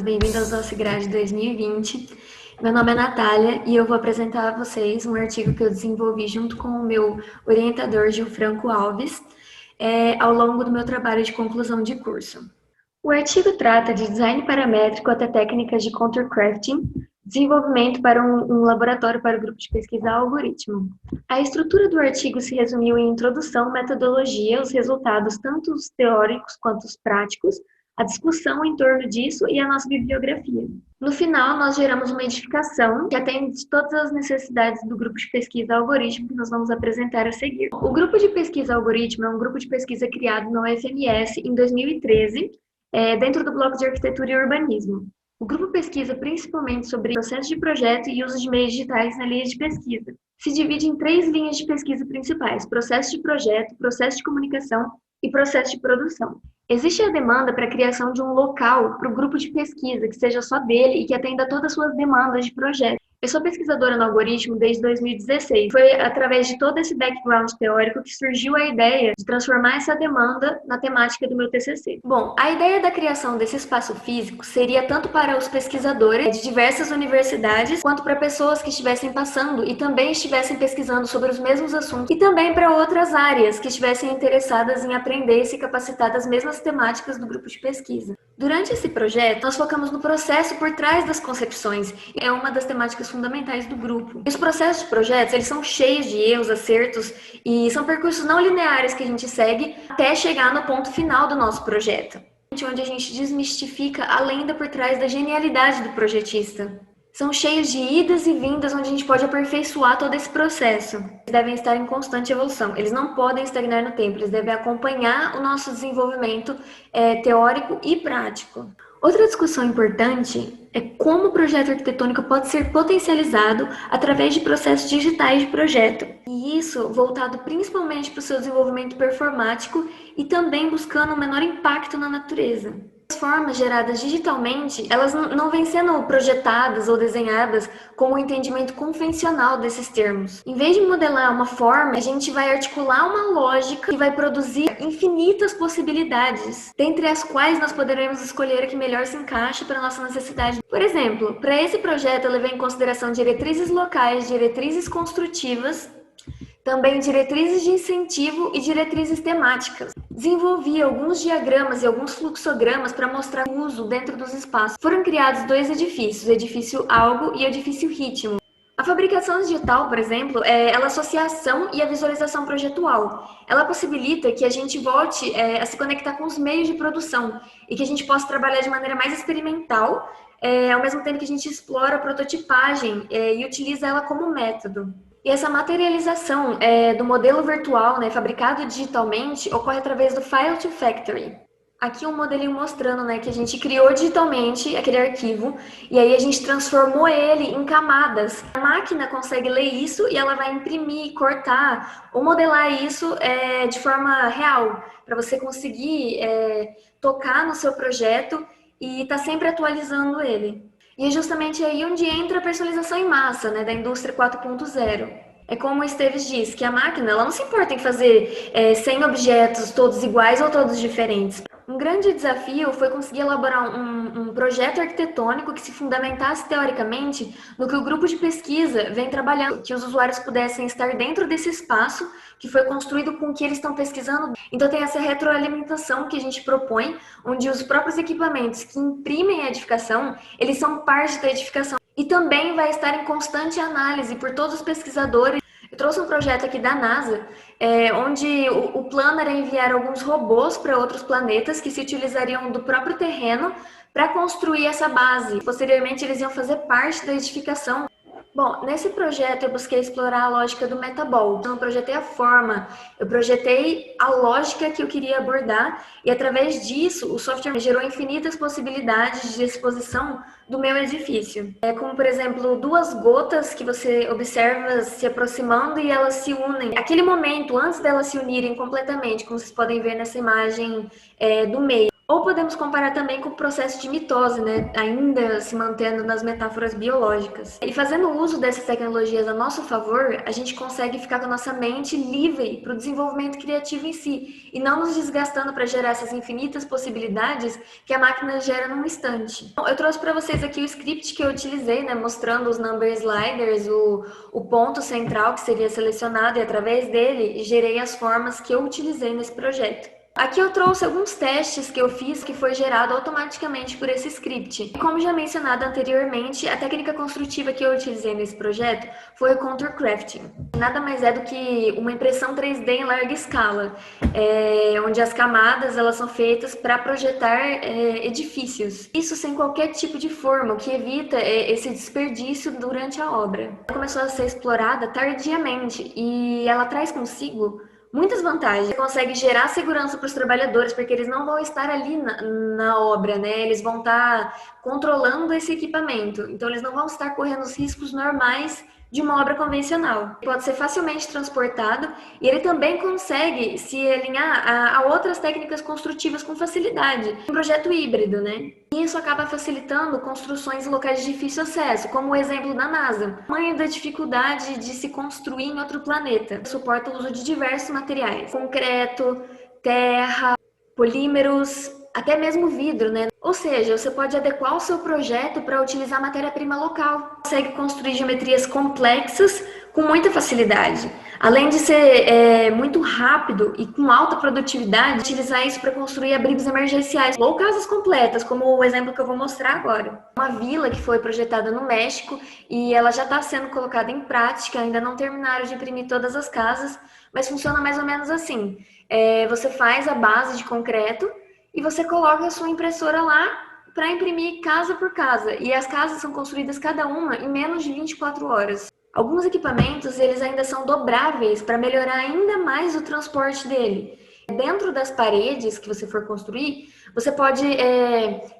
Bem-vindos ao Cigrade 2020. Meu nome é Natália e eu vou apresentar a vocês um artigo que eu desenvolvi junto com o meu orientador, Gilfranco Alves, ao longo do meu trabalho de conclusão de curso. O artigo trata de design paramétrico até técnicas de contour crafting, desenvolvimento para um laboratório para o grupo de pesquisa algoritmo. A estrutura do artigo se resumiu em introdução, metodologia, os resultados, tanto os teóricos quanto os práticos, a discussão em torno disso e a nossa bibliografia. No final, nós geramos uma edificação que atende todas as necessidades do grupo de pesquisa algoritmo que nós vamos apresentar a seguir. O grupo de pesquisa algoritmo é um grupo de pesquisa criado na UFMS em 2013, dentro do bloco de arquitetura e urbanismo. O grupo pesquisa principalmente sobre processo de projeto e uso de meios digitais na linha de pesquisa. Se divide em 3 linhas de pesquisa principais: processo de projeto, processo de comunicação e processo de produção. Existe a demanda para a criação de um local para o grupo de pesquisa, que seja só dele e que atenda todas as suas demandas de projeto. Eu sou pesquisadora no algoritmo desde 2016. Foi através de todo esse background teórico que surgiu a ideia de transformar essa demanda na temática do meu TCC. Bom, a ideia da criação desse espaço físico seria tanto para os pesquisadores de diversas universidades, quanto para pessoas que estivessem passando e também estivessem pesquisando sobre os mesmos assuntos, e também para outras áreas que estivessem interessadas em aprender e se capacitar das mesmas temáticas do grupo de pesquisa. Durante esse projeto, nós focamos no processo por trás das concepções. É uma das temáticas fundamentais do grupo. Os processos de projetos, eles são cheios de erros, acertos, e são percursos não lineares que a gente segue até chegar no ponto final do nosso projeto, onde a gente desmistifica a lenda por trás da genialidade do projetista. São cheios de idas e vindas, onde a gente pode aperfeiçoar todo esse processo. Eles devem estar em constante evolução, eles não podem estagnar no tempo, eles devem acompanhar o nosso desenvolvimento teórico e prático. Outra discussão importante é como o projeto arquitetônico pode ser potencializado através de processos digitais de projeto. E isso voltado principalmente para o seu desenvolvimento performático e também buscando um menor impacto na natureza. As formas geradas digitalmente, elas não vêm sendo projetadas ou desenhadas com o entendimento convencional desses termos. Em vez de modelar uma forma, a gente vai articular uma lógica que vai produzir infinitas possibilidades, dentre as quais nós poderemos escolher a que melhor se encaixa para a nossa necessidade. Por exemplo, para esse projeto eu levei em consideração diretrizes locais, diretrizes construtivas, também diretrizes de incentivo e diretrizes temáticas. Desenvolvi alguns diagramas e alguns fluxogramas para mostrar o uso dentro dos espaços. Foram criados 2 edifícios, o edifício Algo e o edifício Ritmo. A fabricação digital, por exemplo, ela associa a ação e a visualização projetual. Ela possibilita que a gente volte a se conectar com os meios de produção e que a gente possa trabalhar de maneira mais experimental, ao mesmo tempo que a gente explora a prototipagem e utiliza ela como método. E essa materialização do modelo virtual, fabricado digitalmente, ocorre através do File to Factory. Aqui um modelinho mostrando que a gente criou digitalmente aquele arquivo e aí a gente transformou ele em camadas. A máquina consegue ler isso e ela vai imprimir, cortar ou modelar isso de forma real, para você conseguir tocar no seu projeto e estar sempre atualizando ele. E é justamente aí onde entra a personalização em massa, da indústria 4.0. É como o Esteves diz, que a máquina ela não se importa em fazer 100 objetos todos iguais ou todos diferentes. Um grande desafio foi conseguir elaborar um projeto arquitetônico que se fundamentasse teoricamente no que o grupo de pesquisa vem trabalhando, que os usuários pudessem estar dentro desse espaço que foi construído com o que eles estão pesquisando. Então tem essa retroalimentação que a gente propõe, onde os próprios equipamentos que imprimem a edificação, eles são parte da edificação. E também vai estar em constante análise por todos os pesquisadores. Eu trouxe um projeto aqui da NASA, onde o plano era enviar alguns robôs para outros planetas que se utilizariam do próprio terreno para construir essa base. Posteriormente, eles iam fazer parte da edificação. Bom, nesse projeto eu busquei explorar a lógica do metabol. Então, eu projetei a forma, eu projetei a lógica que eu queria abordar e, através disso, o software gerou infinitas possibilidades de exposição do meu edifício. Como, por exemplo, 2 gotas que você observa se aproximando e elas se unem. Aquele momento, antes delas se unirem completamente, como vocês podem ver nessa imagem do meio. Ou podemos comparar também com o processo de mitose, né? Ainda se mantendo nas metáforas biológicas. E fazendo uso dessas tecnologias a nosso favor, a gente consegue ficar com a nossa mente livre para o desenvolvimento criativo em si, e não nos desgastando para gerar essas infinitas possibilidades que a máquina gera num instante. Bom, eu trouxe para vocês aqui o script que eu utilizei, né? Mostrando os number sliders, o ponto central que seria selecionado, e através dele gerei as formas que eu utilizei nesse projeto. Aqui eu trouxe alguns testes que eu fiz que foi gerado automaticamente por esse script. Como já mencionado anteriormente, a técnica construtiva que eu utilizei nesse projeto foi o contour crafting. Nada mais é do que uma impressão 3D em larga escala, onde as camadas elas são feitas para projetar edifícios. Isso sem qualquer tipo de forma, o que evita esse desperdício durante a obra. Ela começou a ser explorada tardiamente e ela traz consigo muitas vantagens. Você consegue gerar segurança para os trabalhadores, porque eles não vão estar ali na obra, né? Eles vão estar controlando esse equipamento. Então, eles não vão estar correndo os riscos normais de uma obra convencional. Pode ser facilmente transportado e ele também consegue se alinhar a outras técnicas construtivas com facilidade. Um projeto híbrido, né? E isso acaba facilitando construções em locais de difícil acesso, como o exemplo da NASA. O tamanho da dificuldade de se construir em outro planeta. Suporta o uso de diversos materiais. Concreto, terra, polímeros, até mesmo vidro, né? Ou seja, você pode adequar o seu projeto para utilizar matéria-prima local. Consegue construir geometrias complexas com muita facilidade. Além de ser muito rápido e com alta produtividade, utilizar isso para construir abrigos emergenciais ou casas completas, como o exemplo que eu vou mostrar agora. Uma vila que foi projetada no México e ela já está sendo colocada em prática, ainda não terminaram de imprimir todas as casas, mas funciona mais ou menos assim. Você faz a base de concreto e você coloca a sua impressora lá para imprimir casa por casa. E as casas são construídas cada uma em menos de 24 horas. Alguns equipamentos eles ainda são dobráveis para melhorar ainda mais o transporte dele. Dentro das paredes que você for construir, você pode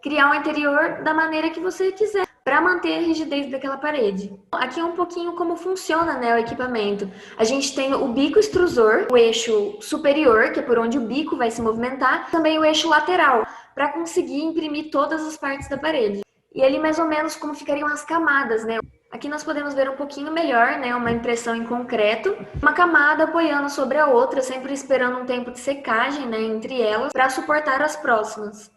criar o interior da maneira que você quiser, para manter a rigidez daquela parede. Aqui é um pouquinho como funciona, né, o equipamento. A gente tem o bico extrusor, o eixo superior, que é por onde o bico vai se movimentar, também o eixo lateral, para conseguir imprimir todas as partes da parede. E ali mais ou menos como ficariam as camadas, né? Aqui nós podemos ver um pouquinho melhor, né, uma impressão em concreto, uma camada apoiando sobre a outra, sempre esperando um tempo de secagem, né, entre elas, para suportar as próximas.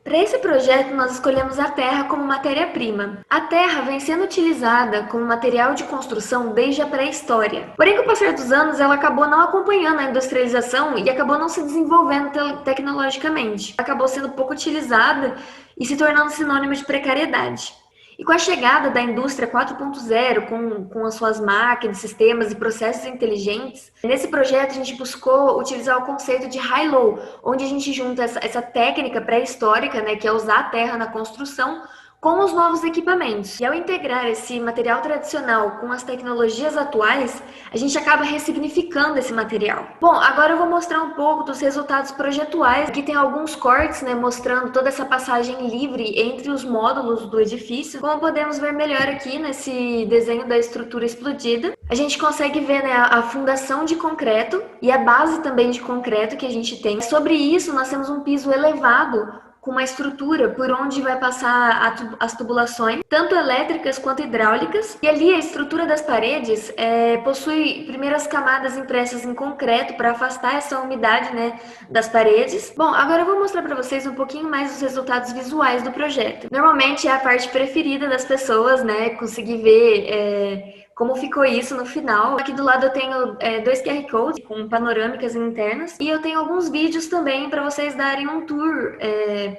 Para esse projeto, nós escolhemos a terra como matéria-prima. A terra vem sendo utilizada como material de construção desde a pré-história. Porém, com o passar dos anos, ela acabou não acompanhando a industrialização e acabou não se desenvolvendo tecnologicamente. Acabou sendo pouco utilizada e se tornando sinônimo de precariedade. E com a chegada da indústria 4.0, com as suas máquinas, sistemas e processos inteligentes, nesse projeto a gente buscou utilizar o conceito de high-low, onde a gente junta essa técnica pré-histórica, né, que é usar a terra na construção, com os novos equipamentos. E ao integrar esse material tradicional com as tecnologias atuais, a gente acaba ressignificando esse material. Bom, agora eu vou mostrar um pouco dos resultados projetuais. Aqui tem alguns cortes, né, mostrando toda essa passagem livre entre os módulos do edifício. Como podemos ver melhor aqui nesse desenho da estrutura explodida, a gente consegue ver, né, a fundação de concreto e a base também de concreto que a gente tem. Sobre isso, nós temos um piso elevado com uma estrutura por onde vai passar as tubulações, tanto elétricas quanto hidráulicas. E ali a estrutura das paredes possui primeiras camadas impressas em concreto para afastar essa umidade, né, das paredes. Bom, agora eu vou mostrar para vocês um pouquinho mais os resultados visuais do projeto. Normalmente é a parte preferida das pessoas, né, conseguir ver como ficou isso no final. Aqui do lado eu tenho 2 QR Codes com panorâmicas internas e eu tenho alguns vídeos também para vocês darem um tour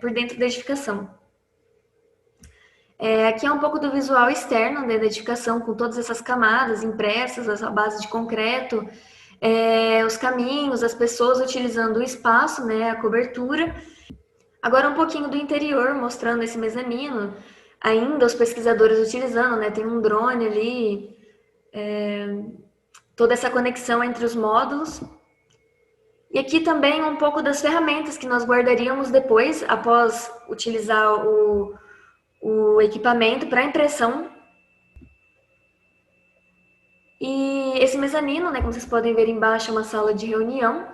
por dentro da edificação. Aqui é um pouco do visual externo da edificação, com todas essas camadas impressas, essa base de concreto, os caminhos, as pessoas utilizando o espaço, né, a cobertura. Agora um pouquinho do interior, mostrando esse mezanino, ainda os pesquisadores utilizando, né, tem um drone ali, toda essa conexão entre os módulos. E aqui também um pouco das ferramentas que nós guardaríamos depois, após utilizar o equipamento para impressão. E esse mezanino, né, como vocês podem ver embaixo, é uma sala de reunião.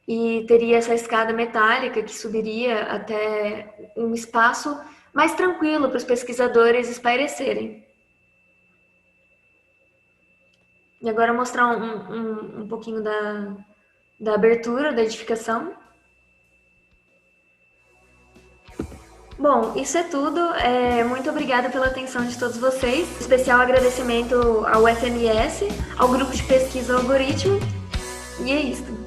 e teria essa escada metálica que subiria até um espaço mais tranquilo para os pesquisadores espairecerem. E agora mostrar um pouquinho da abertura da edificação. Bom, isso é tudo. Muito obrigada pela atenção de todos vocês. Especial agradecimento ao FMS, ao Grupo de Pesquisa Algoritmo. E é isso.